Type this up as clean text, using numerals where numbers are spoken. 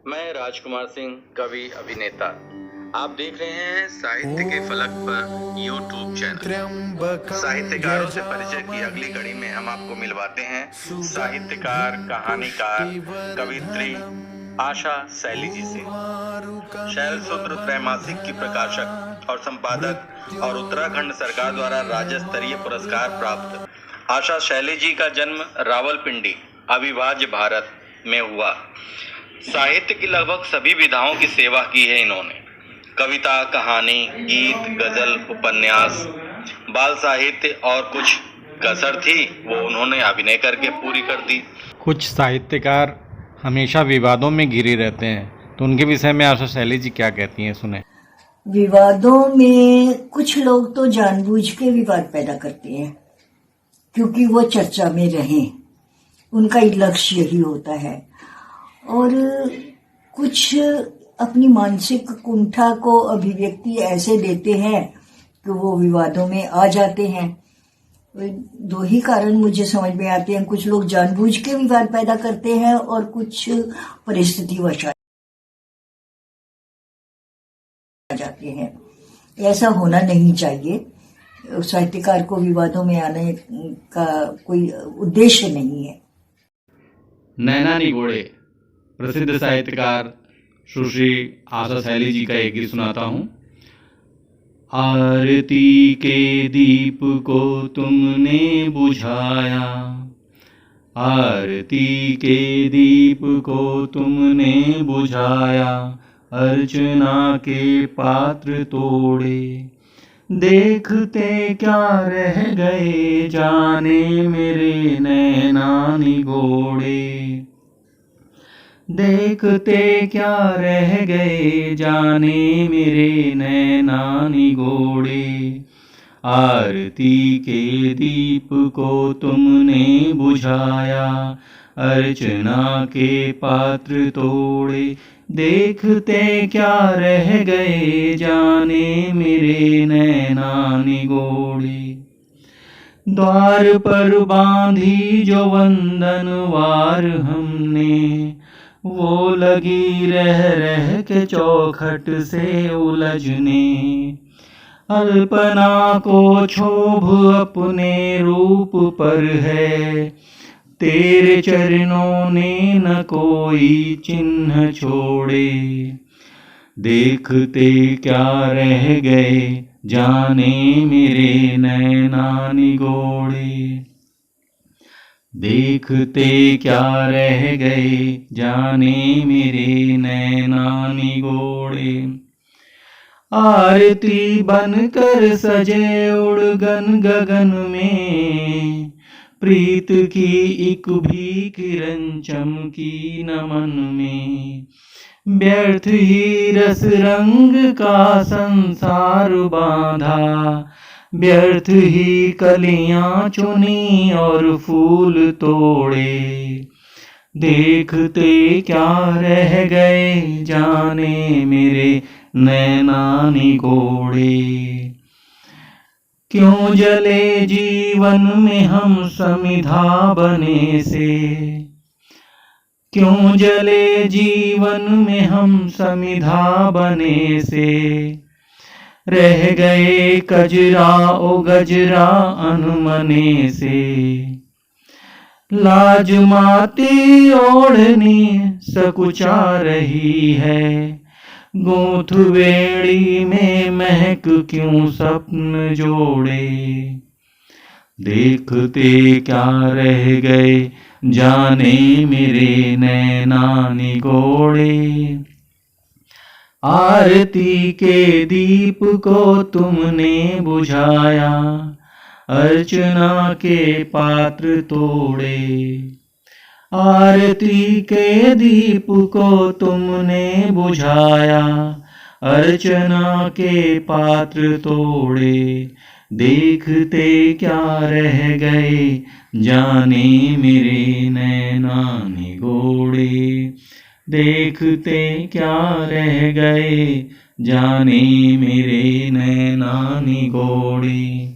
मैं राजकुमार सिंह, कवि अभिनेता। आप देख रहे हैं साहित्य के फलक पर यूट्यूब चैनल। साहित्यकारों से परिचय की अगली कड़ी में हम आपको मिलवाते हैं साहित्यकार, कहानीकार, कवित्री आशा शैली जी से। शैलसूत्र त्रैमासिक की प्रकाशक और संपादक और उत्तराखंड सरकार द्वारा राज्य स्तरीय पुरस्कार प्राप्त आशा शैली जी का जन्म रावलपिंडी, अविभाज्य भारत में हुआ। साहित्य की लगभग सभी विधाओं की सेवा की है इन्होंने। कविता, कहानी, गीत, गजल, उपन्यास, बाल साहित्य और कुछ कसर थी वो उन्होंने अभिनय करके पूरी कर दी। कुछ साहित्यकार हमेशा विवादों में घिरे रहते हैं, तो उनके विषय में आशा शैली जी क्या कहती हैं, सुने। विवादों में कुछ लोग तो जानबूझ के विवाद पैदा करते हैं क्योंकि वो चर्चा में रहें, उनका लक्ष्य यही होता है। और कुछ अपनी मानसिक कुंठा को अभिव्यक्ति ऐसे देते हैं कि वो विवादों में आ जाते हैं। दो ही कारण मुझे समझ में आते हैं, कुछ लोग जानबूझ के विवाद पैदा करते हैं और कुछ परिस्थितिवश आ जाते हैं। ऐसा होना नहीं चाहिए। साहित्यकार को विवादों में आने का कोई उद्देश्य नहीं है। नैना निगोड़े प्रसिद्ध साहित्यकार सुश्री आशा शैली जी का एक गीत सुनाता हूँ। आरती के दीप को तुमने बुझाया, आरती के दीप को तुमने बुझाया, अर्चना के पात्र तोड़े, देखते क्या रह गए जाने मेरे नैना निगोड़े, देखते क्या रह गए जाने मेरे नैना निगोड़े, आरती के दीप को तुमने बुझाया, अर्चना के पात्र तोड़े, देखते क्या रह गए जाने मेरे नैना निगोड़े। द्वार पर बांधी जो वंदनवार हमने, वो लगी रह रह के चौखट से उलझने, अल्पना को क्षोभ अपने रूप पर है, तेरे चरणों ने न कोई चिन्ह छोड़े, देखते क्या रह गए जाने मेरे नैना निगोड़े, देखते क्या रह गए जाने मेरे नैना निगोड़े। आरती बनकर सजे उड़गन गगन में, प्रीत की एक भी किरण चमकी न मन में, व्यर्थ ही रस रंग का संसार बांधा, व्यर्थ ही कलियां चुनी और फूल तोड़े, देखते क्या रह गए जाने मेरे नैना निगोड़े। क्यों जले जीवन में हम समिधा बने से, क्यों जले जीवन में हम समिधा बने से, रह गए कजरा ओ गजरा अनमने से, लाज माती ओढ़नी सकुचा रही है, गूंथ वेड़ी में महक क्यों सपन जोड़े, देखते क्या रह गए जाने मेरे नैना निगोड़े, आरती के दीप को तुमने बुझाया, अर्चना के पात्र तोड़े, आरती के दीप को तुमने बुझाया, अर्चना के पात्र तोड़े, देखते क्या रह गए जाने मेरे नैना निगोड़े, देखते क्या रह गए जाने मेरे नैना निगोड़े।